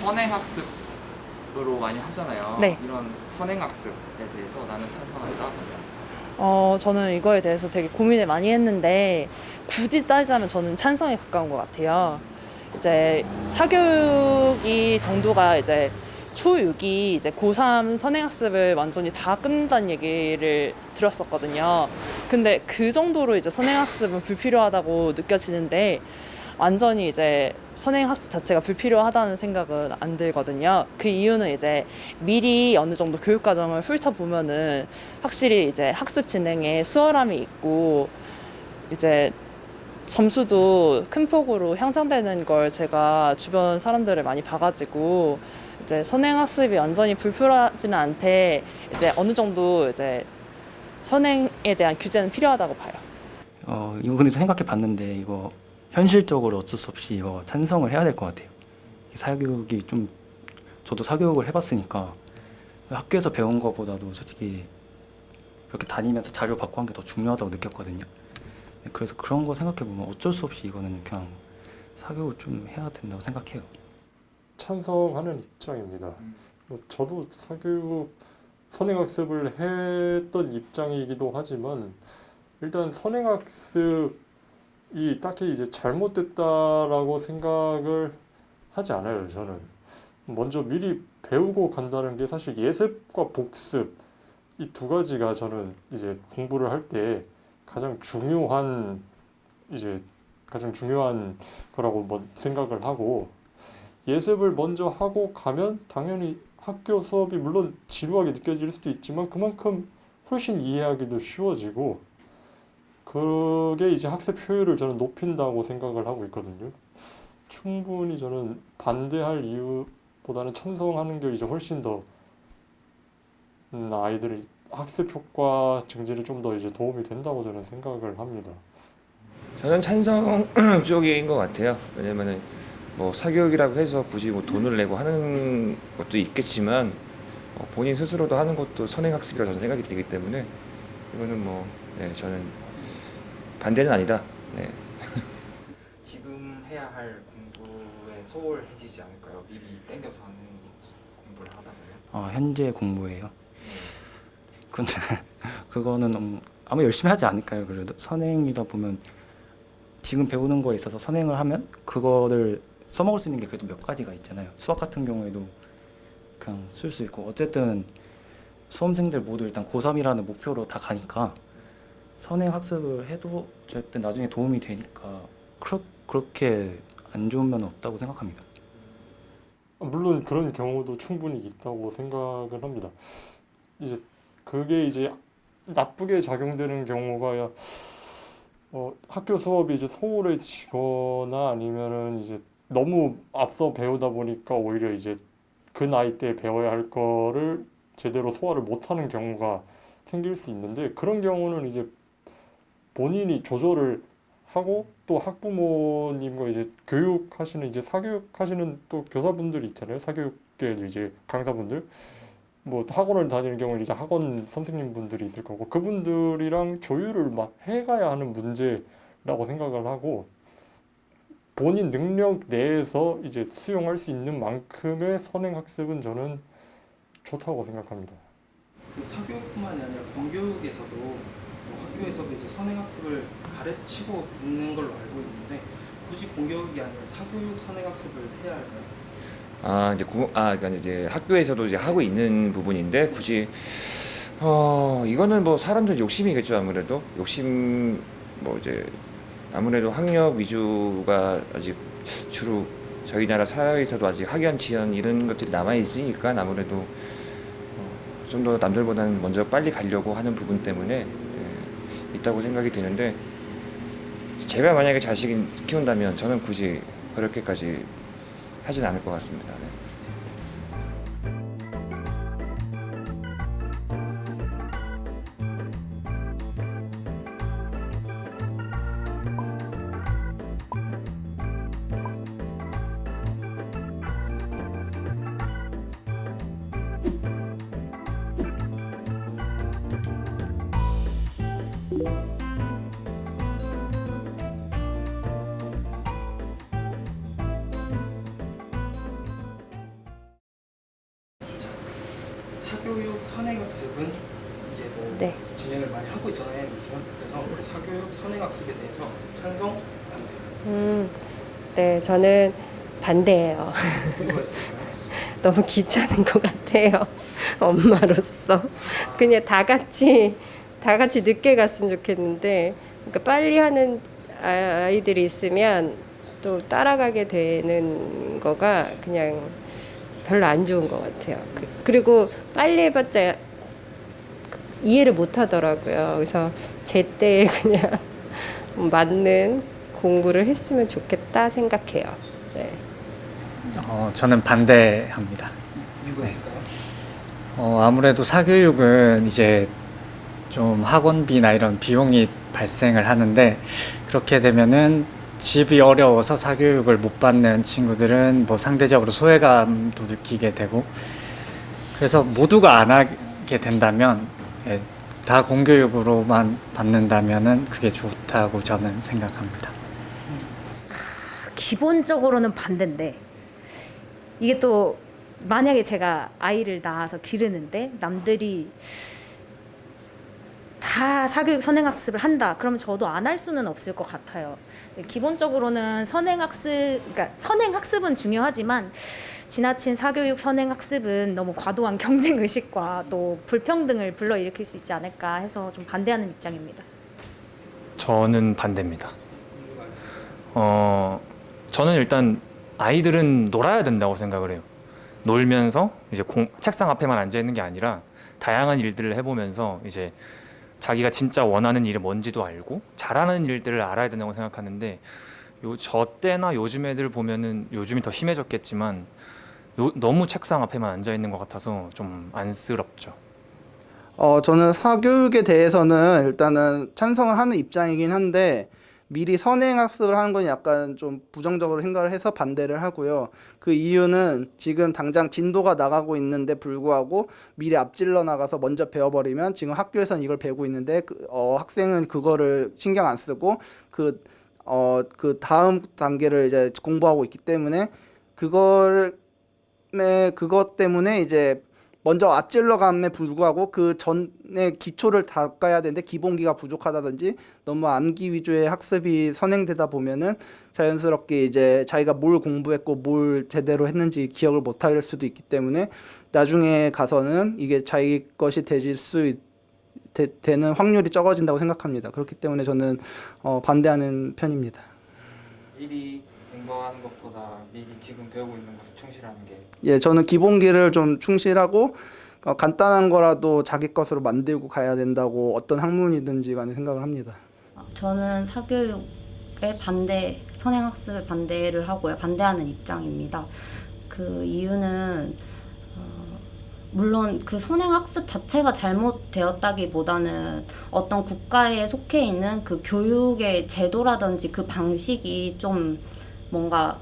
선행학습으로 많이 하잖아요. 네. 이런 선행학습에 대해서 나는 찬성한다. 저는 이거에 대해서 되게 고민을 많이 했는데 굳이 따지자면 저는 찬성에 가까운 것 같아요. 이제 사교육이 정도가 이제 초6이 이제 고3 선행학습을 완전히 다 끝낸다는 얘기를 들었었거든요. 근데 그 정도로 이제 선행학습은 불필요하다고 느껴지는데 완전히 이제 선행학습 자체가 불필요하다는 생각은 안 들거든요. 그 이유는 이제 미리 어느 정도 교육과정을 훑어보면은 확실히 이제 학습 진행에 수월함이 있고 이제 점수도 큰 폭으로 향상되는 걸 제가 주변 사람들을 많이 봐가지고 이제 선행학습이 완전히 불필요하지는 않되 이제 어느 정도 이제 선행에 대한 규제는 필요하다고 봐요. 이거 근데 생각해 봤는데 이거 현실적으로 어쩔 수 없이 이거 찬성을 해야 될 것 같아요. 사교육이 좀 저도 사교육을 해봤으니까 학교에서 배운 것보다도 솔직히 이렇게 다니면서 자료 받고 한 게 더 중요하다고 느꼈거든요. 그래서 그런 거 생각해 보면 어쩔 수 없이 이거는 그냥 사교육을 좀 해야 된다고 생각해요. 찬성하는 입장입니다. 저도 사교육 선행학습을 했던 입장이기도 하지만 일단 선행학습이 딱히 이제 잘못됐다라고 생각을 하지 않아요. 저는 먼저 미리 배우고 간다는 게 사실 예습과 복습 이 두 가지가 저는 이제 공부를 할 때 가장 중요한 거라고 생각을 하고 예습을 먼저 하고 가면 당연히 학교 수업이 물론 지루하게 느껴질 수도 있지만 그만큼 훨씬 이해하기도 쉬워지고 그게 이제 학습 효율을 저는 높인다고 생각을 하고 있거든요. 충분히 저는 반대할 이유보다는 찬성하는 게 이제 훨씬 더 아이들의 학습 효과 증진에 좀 더 이제 도움이 된다고 저는 생각을 합니다. 저는 찬성 쪽인 것 같아요. 왜냐면은 뭐 사교육이라고 해서 굳이 뭐 돈을 내고 하는 것도 있겠지만 본인 스스로도 하는 것도 선행학습이라고 저는 생각이 되기 때문에 이거는 저는 반대는 아니다. 네. 지금 해야 할 공부에 소홀해지지 않을까요? 미리 땡겨서 하는 공부를 하다 보면. 현재 공부예요. 근데 그거는 아마 열심히 하지 않을까요? 그래도 선행이다 보면 지금 배우는 거에 있어서 선행을 하면 그거를 써먹을 수 있는 게 그래도 몇 가지가 있잖아요. 수학 같은 경우에도 그냥 쓸 수 있고 어쨌든 수험생들 모두 일단 고3이라는 목표로 다 가니까 선행 학습을 해도 어쨌든 나중에 도움이 되니까 그렇게 안 좋은 면은 없다고 생각합니다. 물론 그런 경우도 충분히 있다고 생각을 합니다. 이제 그게 이제 나쁘게 작용되는 경우가 학교 수업이 이제 소홀해지거나 아니면은 이제 너무 앞서 배우다 보니까 오히려 이제 그 나이 때 배워야 할 거를 제대로 소화를 못하는 경우가 생길 수 있는데 그런 경우는 이제 본인이 조절을 하고 또 학부모님과 이제 교육하시는 이제 사교육하시는 또 교사분들이 있잖아요. 사교육계 이제 강사분들 뭐 학원을 다니는 경우는 이제 학원 선생님분들이 있을 거고 그분들이랑 조율을 막 해가야 하는 문제라고 생각을 하고 본인 능력 내에서 이제 수용할 수 있는 만큼의 선행학습은 저는 좋다고 생각합니다. 사교육뿐만이 아니라 공교육에서도 학교에서도 이제 선행학습을 가르치고 있는 걸로 알고 있는데 굳이 공교육이 아니라 사교육 선행학습을 해야 할까요? 그러니까 이제 학교에서도 이제 하고 있는 부분인데 굳이 이거는 뭐 사람들 욕심이겠죠. 아무래도 욕심 이제 아무래도 학력 위주가 아직 주로 저희 나라 사회에서도 아직 학연 지연 이런 것들이 남아 있으니까 아무래도 좀 더 남들보다는 먼저 빨리 가려고 하는 부분 때문에 있다고 생각이 되는데 제가 만약에 자식 키운다면 저는 굳이 그렇게까지 하진 않을 것 같습니다. 네. 사교육 선행학습은 이제 뭐 네. 진행을 많이 하고 있잖아요 요즘. 그래서 우리 사교육 선행학습에 대해서 찬성, 반대 네, 저는 반대예요. 이유가 있을까요? 너무 귀찮은 것 같아요. 엄마로서 그냥 다 같이 늦게 갔으면 좋겠는데, 그러니까 빨리 하는 아이들이 있으면 또 따라가게 되는 거가 그냥 별로 안 좋은 것 같아요. 그리고 빨리 해봤자 이해를 못 하더라고요. 그래서 제때에 그냥 맞는 공부를 했으면 좋겠다 생각해요. 네. 저는 반대합니다. 이유가 있을까요? 아무래도 사교육은 이제 좀 학원비나 이런 비용이 발생을 하는데, 그렇게 되면은 집이 어려워서 사교육을 못 받는 친구들은 뭐 상대적으로 소외감도 느끼게 되고, 그래서 모두가 안 하게 된다면, 예, 다 공교육으로만 받는다면은 그게 좋다고 저는 생각합니다. 기본적으로는 반대인데, 이게 또 만약에 제가 아이를 낳아서 기르는데 남들이 다 사교육 선행학습을 한다 그러면 저도 안 할 수는 없을 것 같아요. 기본적으로는 그러니까 선행학습은 중요하지만 지나친 사교육 선행학습은 너무 과도한 경쟁의식과 또 불평등을 불러일으킬 수 있지 않을까 해서 좀 반대하는 입장입니다. 저는 반대입니다. 이유가 있을까요? 저는 일단 아이들은 놀아야 된다고 생각을 해요. 놀면서 이제 책상 앞에만 앉아 있는 게 아니라 다양한 일들을 해보면서 이제 자기가 진짜 원하는 일이 뭔지도 알고 잘하는 일들을 알아야 된다고 생각하는데, 저 때나 요즘 애들 보면은, 요즘이 더 심해졌겠지만 너무 책상 앞에만 앉아 있는 것 같아서 좀 안쓰럽죠. 저는 사교육에 대해서는 일단은 찬성을 하는 입장이긴 한데, 미리 선행학습을 하는 건 약간 좀 부정적으로 생각을 해서 반대를 하고요. 그 이유는 지금 당장 진도가 나가고 있는데 불구하고 미리 앞질러 나가서 먼저 배워버리면, 지금 학교에서는 이걸 배우고 있는데 학생은 그거를 신경 안 쓰고 그 다음 단계를 이제 공부하고 있기 때문에 그것 때문에 이제 먼저 앞질러 감에 불구하고 그 전에 기초를 닦아야 되는데 기본기가 부족하다든지 너무 암기 위주의 학습이 선행되다 보면은 자연스럽게 이제 자기가 뭘 공부했고 뭘 제대로 했는지 기억을 못할 수도 있기 때문에 나중에 가서는 이게 자기 것이 되는 확률이 적어진다고 생각합니다. 그렇기 때문에 저는 반대하는 편입니다. 미리 공부하는 것보다 미리 지금 배우고 있는 것을 충실하는 게 예, 저는 기본기를 좀 충실하고 간단한 거라도 자기 것으로 만들고 가야 된다고 어떤 학문이든지 간에 생각을 합니다. 저는 사교육에 선행학습에 반대를 하고요. 반대하는 입장입니다. 그 이유는 물론 그 선행학습 자체가 잘못되었다기보다는 어떤 국가에 속해 있는 그 교육의 제도라든지 그 방식이 좀 뭔가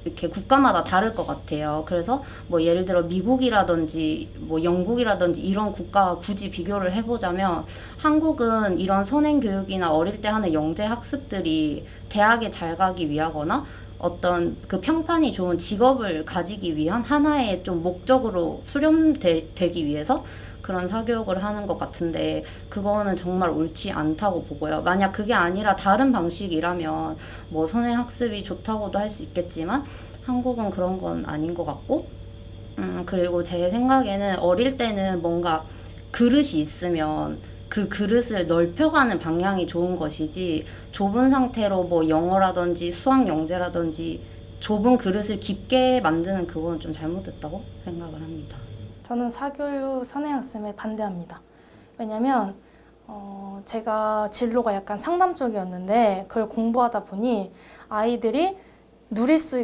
이렇게 국가마다 다를 것 같아요. 그래서 뭐 예를 들어 미국이라든지 뭐 영국이라든지 이런 국가와 굳이 비교를 해보자면, 한국은 이런 선행 교육이나 어릴 때 하는 영재 학습들이 대학에 잘 가기 위하거나 어떤 그 평판이 좋은 직업을 가지기 위한 하나의 좀 목적으로 수렴되기 위해서 그런 사교육을 하는 것 같은데, 그거는 정말 옳지 않다고 보고요. 만약 그게 아니라 다른 방식이라면 뭐 선행학습이 좋다고도 할 수 있겠지만 한국은 그런 건 아닌 것 같고, 그리고 제 생각에는 어릴 때는 뭔가 그릇이 있으면 그 그릇을 넓혀가는 방향이 좋은 것이지, 좁은 상태로 뭐 영어라든지 수학 영재라든지 좁은 그릇을 깊게 만드는 그건 좀 잘못됐다고 생각을 합니다. 저는 사교육 선행학습에 반대합니다. 왜냐면 제가 진로가 약간 상담 쪽이었는데 그걸 공부하다 보니 아이들이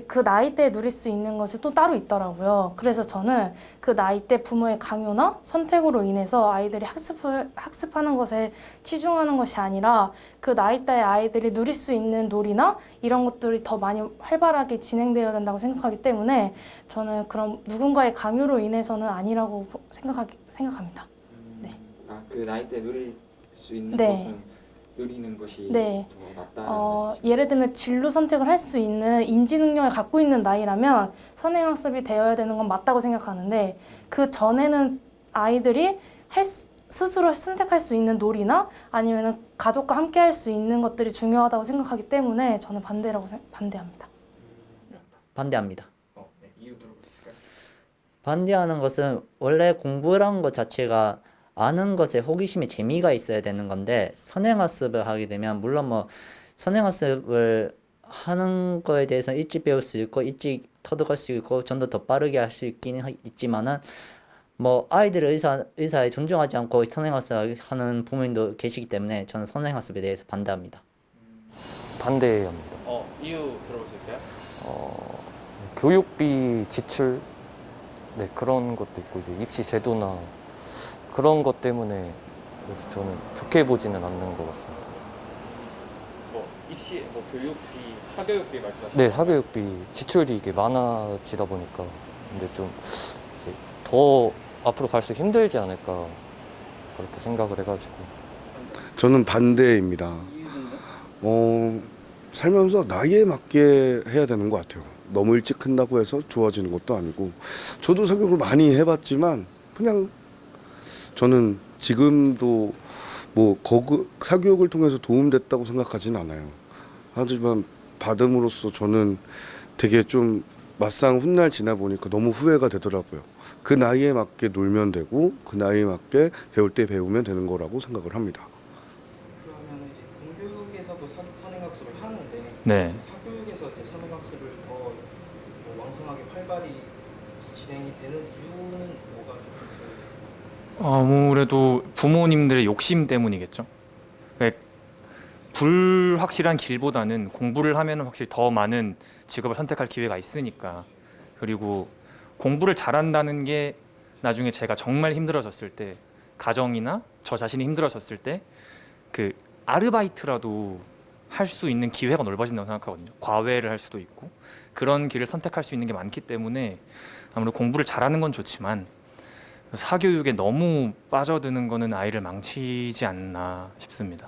그 나이대에 누릴 수 있는 것이 또 따로 있더라고요. 그래서 저는 그 나이대 부모의 강요나 선택으로 인해서 아이들이 학습하는 것에 치중하는 것이 아니라 그 나이대의 아이들이 누릴 수 있는 놀이나 이런 것들이 더 많이 활발하게 진행되어야 된다고 생각하기 때문에 저는 그런 누군가의 강요로 인해서는 아니라고 생각합니다. 네. 그 나이 때 누릴 수 있는 네. 것은 누리는 것이 네. 더 낫다는 말씀이시죠? 예를 들면 진로 선택을 할 수 있는 인지 능력을 갖고 있는 나이라면 선행학습이 되어야 되는 건 맞다고 생각하는데, 그 전에는 아이들이 스스로 선택할 수 있는 놀이나 아니면 가족과 함께 할 수 있는 것들이 중요하다고 생각하기 때문에 저는 반대합니다. 반대합니다. 네, 이유 들어볼 수 있을까요? 반대하는 것은 원래 공부라는 것 자체가 아는 것에 호기심이 재미가 있어야 되는 건데 선행학습을 하게 되면 물론 뭐 선행학습을 하는 거에 대해서 일찍 배울 수 있고 일찍 터득할 수 있고 좀 더 빠르게 할 수 있긴 있지만은 뭐 아이들의 의사에 존중하지 않고 선행학습을 하는 부모님도 계시기 때문에 저는 선행학습에 대해서 반대합니다. 반대합니다. 이유 들어볼 수 있을까요? 교육비 지출 네 그런 것도 있고 이제 입시 제도나 그런 것 때문에 저는 좋게 보지는 않는 것 같습니다. 뭐 입시, 뭐 교육비, 사교육비 말씀하시는 네, 사교육비 지출이 이게 많아지다 보니까 근데 좀 이제 더 앞으로 갈수록 힘들지 않을까 그렇게 생각을 해가지고 저는 반대입니다. 살면서 나이에 맞게 해야 되는 것 같아요. 너무 일찍 한다고 해서 좋아지는 것도 아니고 저도 사교육을 많이 해봤지만 그냥 저는 지금도 뭐 사교육을 통해서 도움됐다고 생각하진 않아요. 하지만 받음으로써 저는 되게 좀 맞상 훗날 지나 보니까 너무 후회가 되더라고요. 그 나이에 맞게 놀면 되고 그 나이에 맞게 배울 때 배우면 되는 거라고 생각을 합니다. 그러면 이제 공교육에서도 선행학습을 하는데 네. 사교육에서 이제 선행학습을 더 왕성하게 활발히 진행이 되는 이유는 뭐가 좀 있어요? 아무래도 부모님들의 욕심 때문이겠죠. 불확실한 길보다는 공부를 하면 확실히 더 많은 직업을 선택할 기회가 있으니까. 그리고 공부를 잘한다는 게 나중에 제가 정말 힘들어졌을 때, 가정이나 저 자신이 힘들어졌을 때 그 아르바이트라도 할 수 있는 기회가 넓어진다고 생각하거든요. 과외를 할 수도 있고 그런 길을 선택할 수 있는 게 많기 때문에 아무래도 공부를 잘하는 건 좋지만 사교육에 너무 빠져드는 거는 아이를 망치지 않나 싶습니다.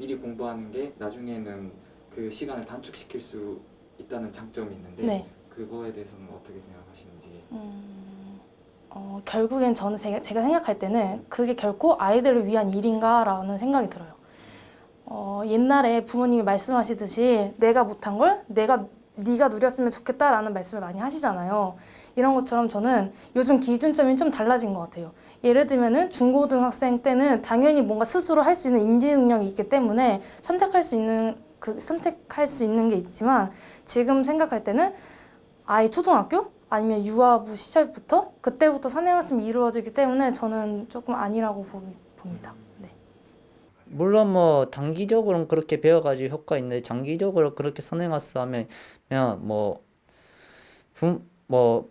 미리 공부하는 게 나중에는 그 시간을 단축시킬 수 있다는 장점이 있는데 네. 그거에 대해서는 어떻게 생각하시는지. 결국엔 저는 제가 생각할 때는 그게 결코 아이들을 위한 일인가라는 생각이 들어요. 옛날에 부모님이 말씀하시듯이 내가 못한 걸 네가 누렸으면 좋겠다라는 말씀을 많이 하시잖아요. 이런 것처럼 저는 요즘 기준점이 좀 달라진 것 같아요. 예를 들면은 중고등학생 때는 당연히 뭔가 스스로 할 수 있는 인지 능력이 있기 때문에 선택할 수 있는 게 있지만 지금 생각할 때는 아이 초등학교 아니면 유아부 시절부터 그때부터 선행학습이 이루어지기 때문에 저는 조금 아니라고 봅니다. 네. 물론 뭐 단기적으로는 그렇게 배워가지고 효과 있는데 장기적으로 그렇게 선행학습하면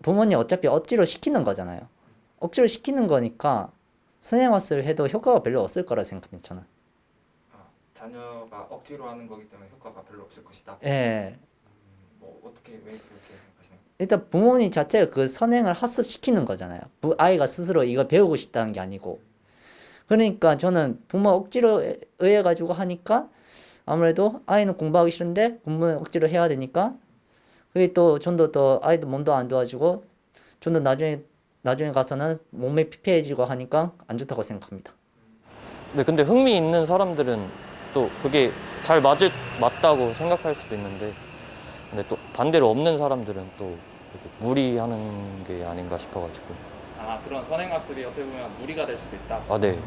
부모님 어차피 억지로 시키는 거잖아요. 억지로 시키는 거니까 선행학습을 해도 효과가 별로 없을 거라 생각합니다. 저는. 자녀가 억지로 하는 거기 때문에 효과가 별로 없을 것이다. 예. 뭐 어떻게 왜 그렇게 생각하시나요? 일단 부모님 자체가 그 선행을 학습시키는 거잖아요. 아이가 스스로 이걸 배우고 싶다는 게 아니고. 그러니까 저는 부모 억지로 의해 가지고 하니까 아무래도 아이는 공부하기 싫은데 공부는 억지로 해야 되니까 그게 또 좀 더 아이도 몸도 안 좋아지고 좀 더 나중에 가서는 몸이 피폐해지고 하니까 안 좋다고 생각합니다. 네, 근데 흥미 있는 사람들은 또 그게 맞다고 생각할 수도 있는데 근데 또 반대로 없는 사람들은 또 이렇게 무리하는 게 아닌가 싶어가지고. 그런 선행학습이 어떻게 보면 무리가 될 수도 있다. 네.